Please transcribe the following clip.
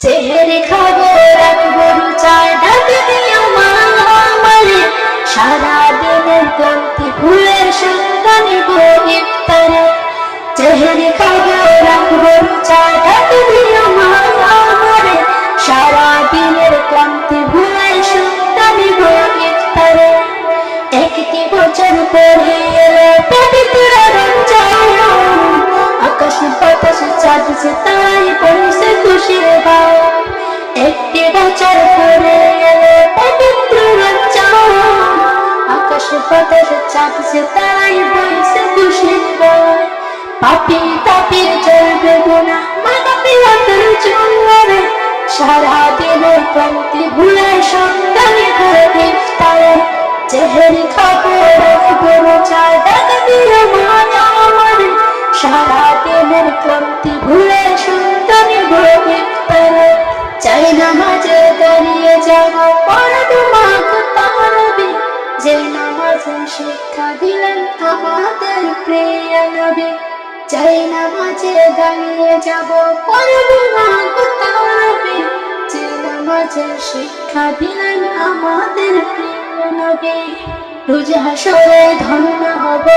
চেহারে খাবো রাখবো রুচায় ডাক দিও মা আমারে সারা দিনের ক্লান্তি ভুলের সন্ধানে ইফতারে চেহারে খাবো রাখবো রুচায় ডাক দিও মা আমারে সারা দিনের ক্লান্তি ভুলের সন্ধানে ইফতারে একটি বছর পরে এলো পবিত্র রমজান আকাশ বাতাস চাঁদ তাই পড়ছে খুশির গান একটি বছর পরে এলো পবিত্র রমজান আকাশ বাতাস চাঁদ তাই পড়ছে খুশির গান পাপী তাপির জ্বলবে গুনাহ মানবীয়তার জোয়ারে সারা দিনের ক্লান্তি ভুলে সন্ধানে করে ইফতারে চেহারি খাবো রাখবো রোজায় ডাক দিও মা আমারে সারা দিনের ক্লান্তি ভুলে সন্ধানে ইফতারে চাই নামাজে দাঁড়িয়ে যাব পড়বো মা তারাবি যে নামাজের শিক্ষা দিলেন আমাদের প্রিয় নবী চাই নামাজে দাঁড়িয়ে যাব পড়বো মা তারাবি যে নামাজের শিক্ষা দিলেন আমাদের প্রিয় নবী রোজ হাসরে ধন্য হব